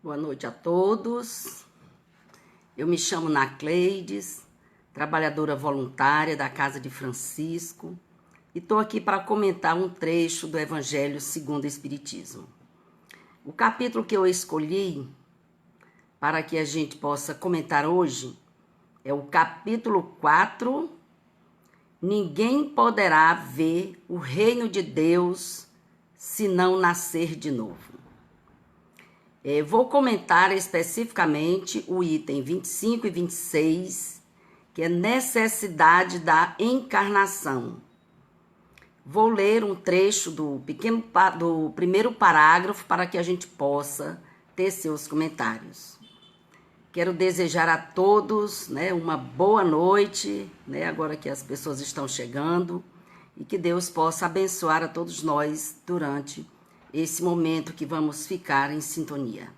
Boa noite a todos. Eu me chamo Nacleides, trabalhadora voluntária da Casa de Francisco, e estou aqui para comentar um trecho do Evangelho segundo o Espiritismo. O capítulo que eu escolhi para que a gente possa comentar hoje é o capítulo 4, Ninguém poderá ver o reino de Deus se não nascer de novo. Vou comentar especificamente o item 25 e 26, que é necessidade da encarnação. Vou ler um trecho do primeiro parágrafo para que a gente possa ter seus comentários. Quero desejar a todos, uma boa noite, agora que as pessoas estão chegando, e que Deus possa abençoar a todos nós durante esse momento que vamos ficar em sintonia.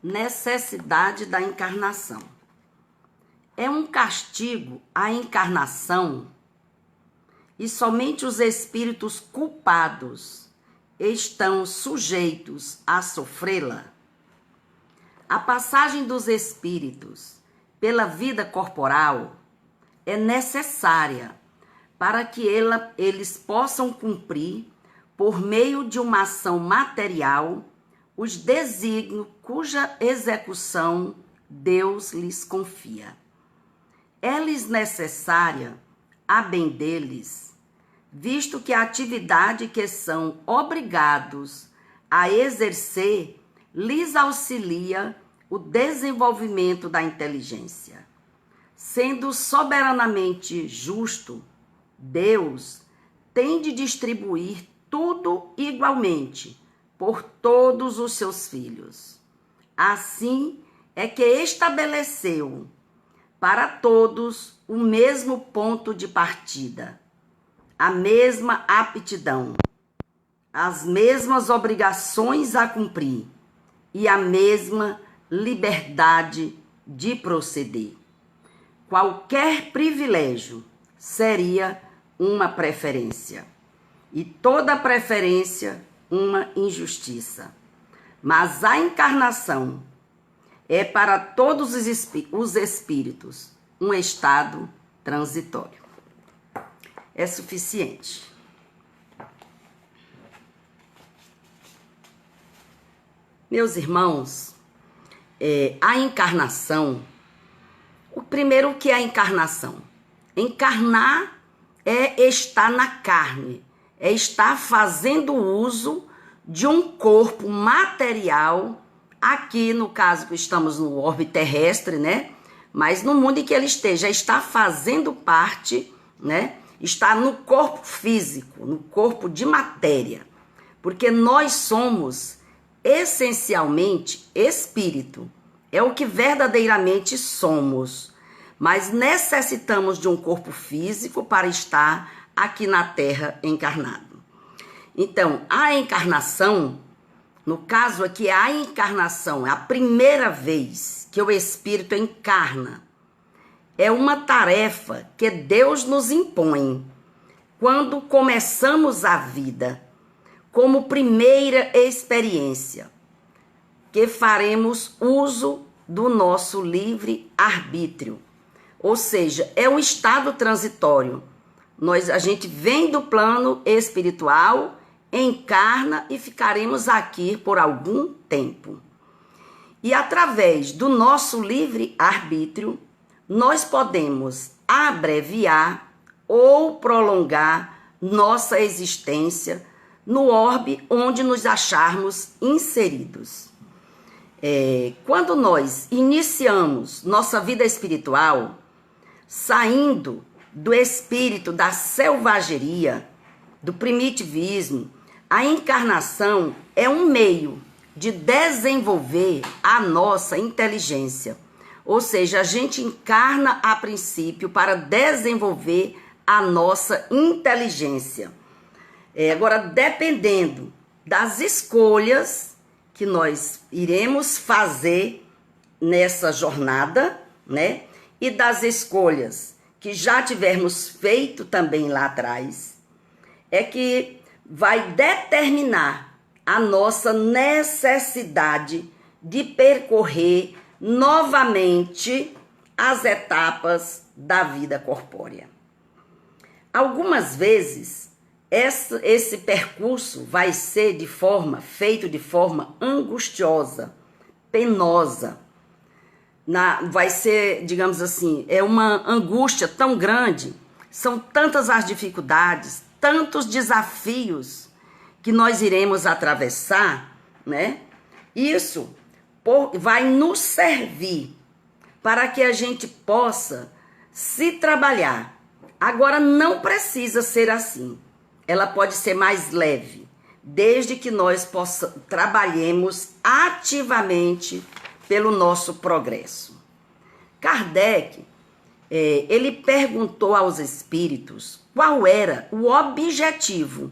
Necessidade da encarnação. É um castigo a encarnação e somente os espíritos culpados estão sujeitos a sofrê-la. A passagem dos espíritos pela vida corporal é necessária para que eles possam cumprir, por meio de uma ação material, os desígnios cuja execução Deus lhes confia. É-lhes necessária, a bem deles, visto que a atividade que são obrigados a exercer lhes auxilia o desenvolvimento da inteligência. Sendo soberanamente justo, Deus tem de distribuir tudo igualmente por todos os seus filhos. Assim é que estabeleceu para todos o mesmo ponto de partida, a mesma aptidão, as mesmas obrigações a cumprir e a mesma liberdade de proceder. Qualquer privilégio seria uma preferência, e toda preferência uma injustiça. Mas a encarnação é para todos os espíritos um estado transitório. É suficiente. Meus irmãos, a encarnação, o primeiro que é a encarnação? Encarnar é estar na carne, é estar fazendo uso de um corpo material, aqui no caso que estamos no orbe terrestre, mas no mundo em que ele esteja, está fazendo parte, está no corpo físico, no corpo de matéria, porque nós somos essencialmente espírito, é o que verdadeiramente somos, mas necessitamos de um corpo físico para estar aqui na Terra encarnado. Então, a encarnação, no caso aqui, a encarnação é a primeira vez que o espírito encarna. É uma tarefa que Deus nos impõe quando começamos a vida, como primeira experiência, que faremos uso do nosso livre arbítrio. Ou seja, é um estado transitório. A gente vem do plano espiritual, encarna e ficaremos aqui por algum tempo. E através do nosso livre arbítrio, nós podemos abreviar ou prolongar nossa existência no orbe onde nos acharmos inseridos. Quando nós iniciamos nossa vida espiritual, saindo do espírito da selvageria, do primitivismo, a encarnação é um meio de desenvolver a nossa inteligência. Ou seja, a gente encarna a princípio para desenvolver a nossa inteligência. Agora, dependendo das escolhas que nós iremos fazer nessa jornada, e das escolhas que já tivermos feito também lá atrás, é que vai determinar a nossa necessidade de percorrer novamente as etapas da vida corpórea. Algumas vezes, esse percurso vai ser feito de forma angustiosa, penosa. Vai ser, digamos assim, é uma angústia tão grande, são tantas as dificuldades, tantos desafios que nós iremos atravessar, né? Isso vai nos servir para que a gente possa se trabalhar. Agora, não precisa ser assim. Ela pode ser mais leve, desde que nós trabalhemos ativamente pelo nosso progresso. Kardec, ele perguntou aos espíritos qual era o objetivo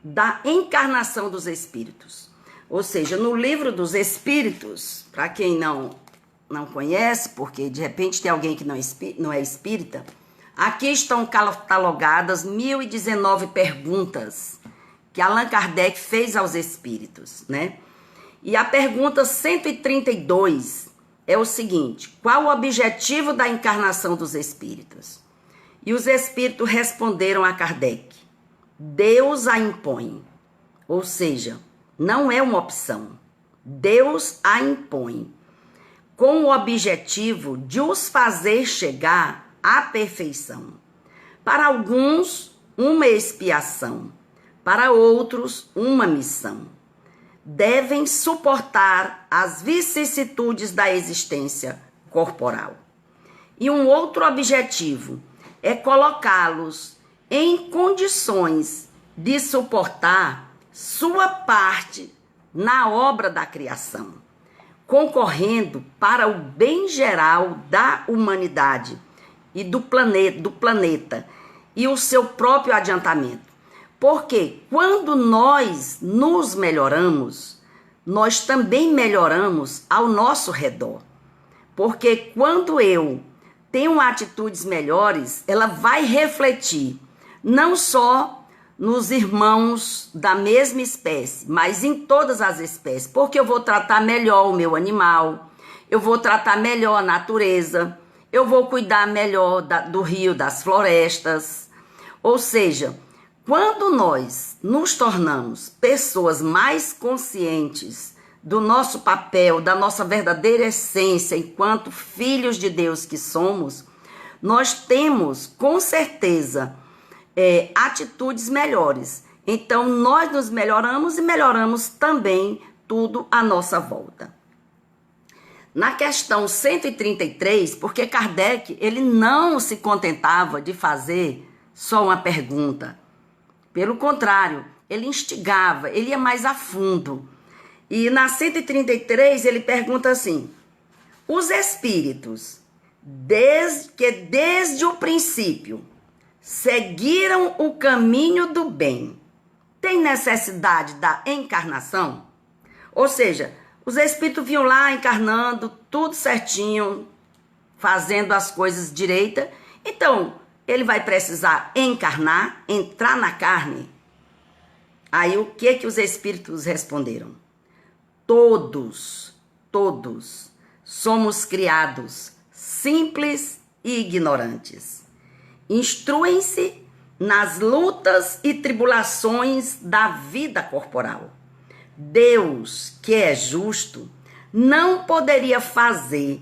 da encarnação dos espíritos. Ou seja, no livro dos Espíritos, para quem não conhece, porque de repente tem alguém que não é espírita, aqui estão catalogadas 1019 perguntas que Allan Kardec fez aos espíritos, né? E a pergunta 132 é o seguinte: qual o objetivo da encarnação dos espíritos? E os espíritos responderam a Kardec: Deus a impõe. Ou seja, não é uma opção. Deus a impõe, com o objetivo de os fazer chegar à perfeição. Para alguns, uma expiação. Para outros, uma missão. Devem suportar as vicissitudes da existência corporal. E um outro objetivo é colocá-los em condições de suportar sua parte na obra da criação, concorrendo para o bem geral da humanidade e do planeta e o seu próprio adiantamento. Porque quando nós nos melhoramos, nós também melhoramos ao nosso redor. Porque quando eu tenho atitudes melhores, ela vai refletir não só nos irmãos da mesma espécie, mas em todas as espécies. Porque eu vou tratar melhor o meu animal, eu vou tratar melhor a natureza, eu vou cuidar melhor do rio, das florestas. Ou seja, quando nós nos tornamos pessoas mais conscientes do nosso papel, da nossa verdadeira essência enquanto filhos de Deus que somos, nós temos, com certeza, atitudes melhores. Então, nós nos melhoramos e melhoramos também tudo à nossa volta. Na questão 133, porque Kardec, ele não se contentava de fazer só uma pergunta. Pelo contrário, ele instigava, ele ia mais a fundo. E na 133 ele pergunta assim: os espíritos, desde o princípio, seguiram o caminho do bem, têm necessidade da encarnação? Ou seja, os espíritos vinham lá encarnando, tudo certinho, fazendo as coisas direita. Então, ele vai precisar encarnar, entrar na carne? Aí o que os espíritos responderam? Todos somos criados simples e ignorantes. Instruem-se nas lutas e tribulações da vida corporal. Deus, que é justo, não poderia fazer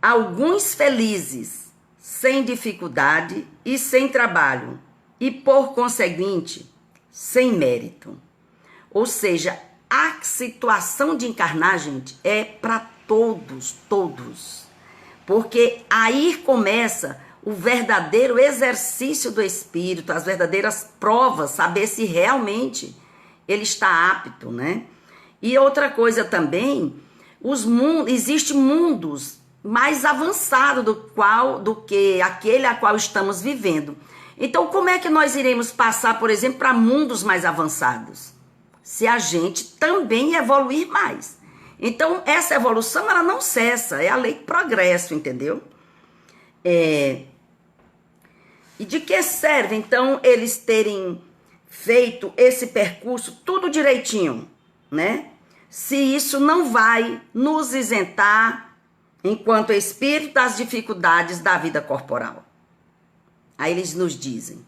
alguns felizes sem dificuldade e sem trabalho, e por conseguinte, sem mérito. Ou seja, a situação de encarnar, gente, é para todos. Porque aí começa o verdadeiro exercício do espírito, as verdadeiras provas, saber se realmente ele está apto, né? E outra coisa também, existem mundos mais avançados do que aquele a qual estamos vivendo. Então, como é que nós iremos passar, por exemplo, para mundos mais avançados? Se a gente também evoluir mais. Então, essa evolução, ela não cessa, é a lei do progresso, entendeu? E de que serve, então, eles terem feito esse percurso tudo direitinho, né? Se isso não vai nos isentar, enquanto espírito, das dificuldades da vida corporal. Aí eles nos dizem,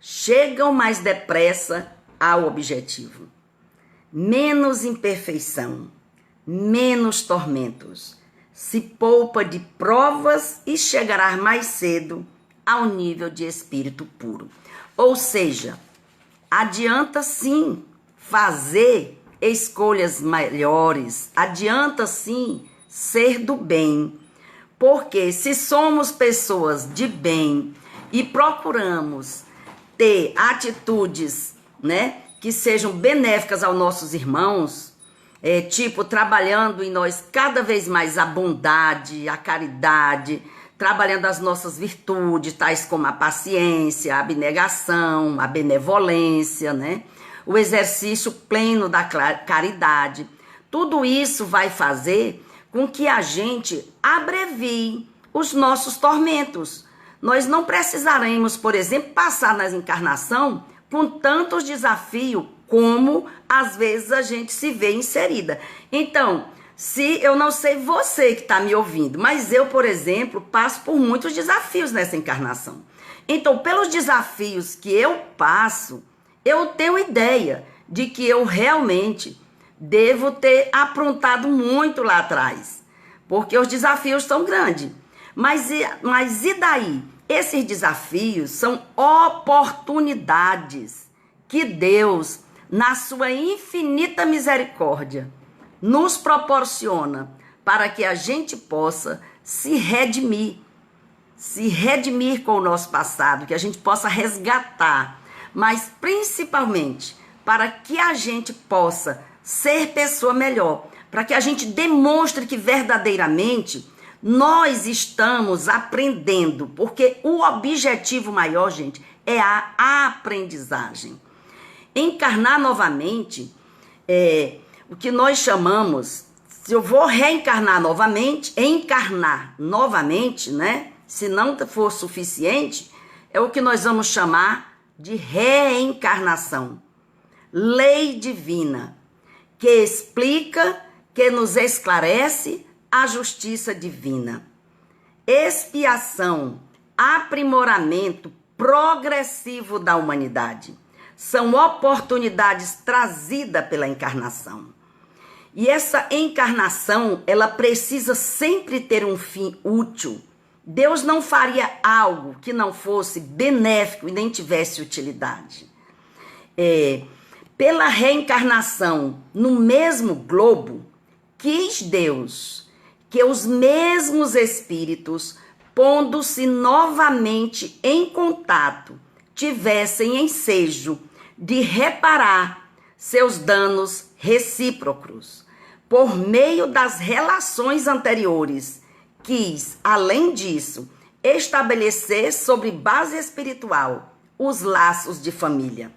chegam mais depressa ao objetivo. Menos imperfeição, menos tormentos, se poupa de provas e chegará mais cedo ao nível de espírito puro. Ou seja, adianta sim fazer escolhas melhores, adianta sim ser do bem, porque se somos pessoas de bem e procuramos ter atitudes, né, que sejam benéficas aos nossos irmãos, tipo trabalhando em nós cada vez mais a bondade, a caridade, trabalhando as nossas virtudes, tais como a paciência, a abnegação, a benevolência, né? O exercício pleno da caridade. Tudo isso vai fazer com que a gente abrevie os nossos tormentos. Nós não precisaremos, por exemplo, passar na encarnação com tantos desafios como às vezes a gente se vê inserida. Então, se eu não sei você que está me ouvindo, mas eu, por exemplo, passo por muitos desafios nessa encarnação. Então, pelos desafios que eu passo, eu tenho ideia de que eu realmente devo ter aprontado muito lá atrás, porque os desafios são grandes. Mas e daí? Esses desafios são oportunidades que Deus, na sua infinita misericórdia, nos proporciona para que a gente possa se redimir com o nosso passado, que a gente possa resgatar, mas principalmente para que a gente possa ser pessoa melhor, para que a gente demonstre que verdadeiramente nós estamos aprendendo, porque o objetivo maior, gente, é a aprendizagem. Encarnar novamente o que nós chamamos, se eu vou reencarnar novamente, encarnar novamente, né? Se não for suficiente, é o que nós vamos chamar de reencarnação. Lei divina, que explica, que nos esclarece a justiça divina. Expiação, aprimoramento progressivo da humanidade. São oportunidades trazidas pela encarnação. E essa encarnação, ela precisa sempre ter um fim útil. Deus não faria algo que não fosse benéfico e nem tivesse utilidade. Pela reencarnação no mesmo globo, quis Deus que os mesmos espíritos, pondo-se novamente em contato, tivessem ensejo de reparar seus danos recíprocos. Por meio das relações anteriores, quis, além disso, estabelecer sobre base espiritual os laços de família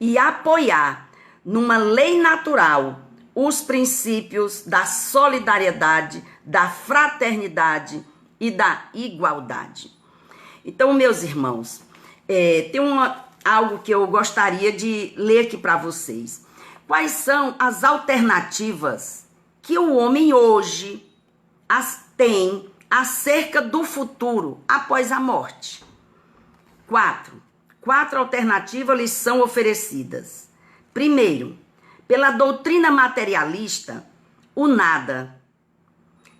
e apoiar numa lei natural os princípios da solidariedade, da fraternidade e da igualdade. Então, meus irmãos, tem algo que eu gostaria de ler aqui para vocês. Quais são as alternativas que o homem hoje tem acerca do futuro após a morte? Quatro alternativas lhes são oferecidas. Primeiro, pela doutrina materialista, o nada.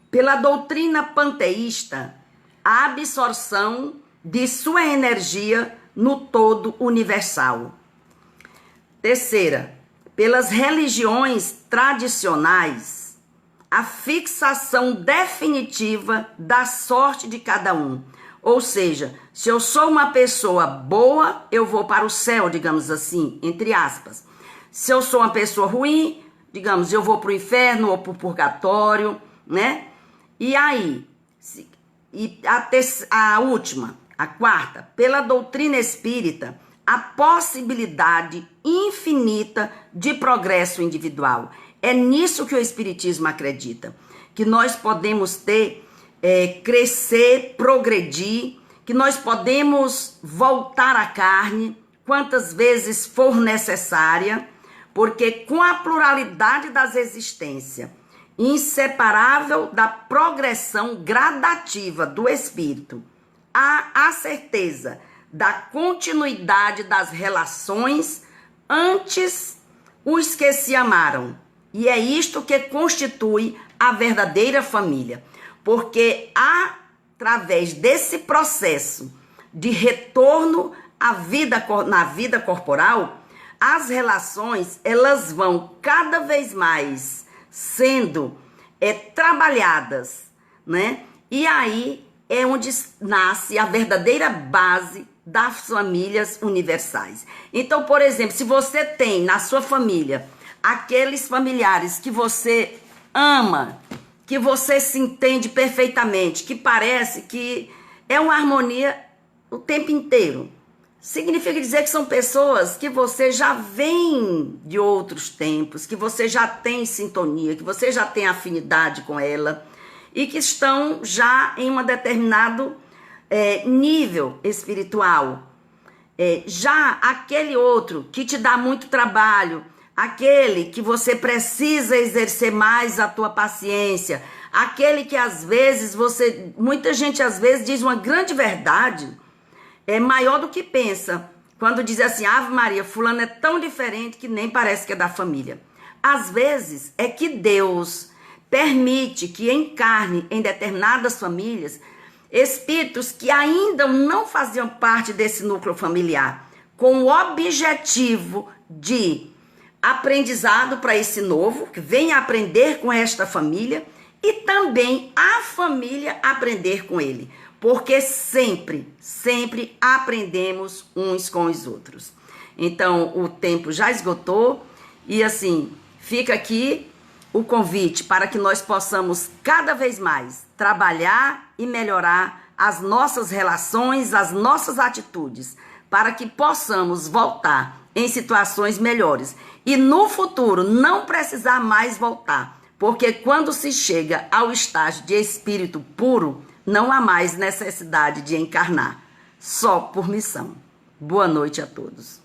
Pela doutrina panteísta, a absorção de sua energia no todo universal. Terceira, pelas religiões tradicionais, a fixação definitiva da sorte de cada um. Ou seja, se eu sou uma pessoa boa, eu vou para o céu, digamos assim, entre aspas. Se eu sou uma pessoa ruim, digamos, eu vou para o inferno ou para o purgatório, né? E aí, a última, a quarta, pela doutrina espírita, a possibilidade infinita de progresso individual. É nisso que o espiritismo acredita, que nós podemos crescer, progredir, que nós podemos voltar à carne quantas vezes for necessária, porque com a pluralidade das existências, inseparável da progressão gradativa do espírito, há a certeza da continuidade das relações antes os que se amaram. E é isto que constitui a verdadeira família, porque através desse processo de retorno à vida, na vida corporal, as relações elas vão cada vez mais sendo trabalhadas, né? E aí é onde nasce a verdadeira base das famílias universais. Então, por exemplo, se você tem na sua família aqueles familiares que você ama, que você se entende perfeitamente, que parece que é uma harmonia o tempo inteiro, significa dizer que são pessoas que você já vem de outros tempos, que você já tem sintonia, que você já tem afinidade com ela e que estão já em um determinado nível espiritual. Já aquele outro que te dá muito trabalho, aquele que você precisa exercer mais a tua paciência, aquele que às vezes muita gente às vezes diz uma grande verdade, é maior do que pensa, quando diz assim, Ave Maria, fulano é tão diferente que nem parece que é da família. Às vezes é que Deus permite que encarne em determinadas famílias espíritos que ainda não faziam parte desse núcleo familiar, com o objetivo de aprendizado para esse novo, que venha aprender com esta família, e também a família aprender com ele. Porque sempre aprendemos uns com os outros. Então, o tempo já esgotou e assim, fica aqui o convite para que nós possamos cada vez mais trabalhar e melhorar as nossas relações, as nossas atitudes, para que possamos voltar em situações melhores e no futuro não precisar mais voltar, porque quando se chega ao estágio de espírito puro, não há mais necessidade de encarnar, só por missão. Boa noite a todos.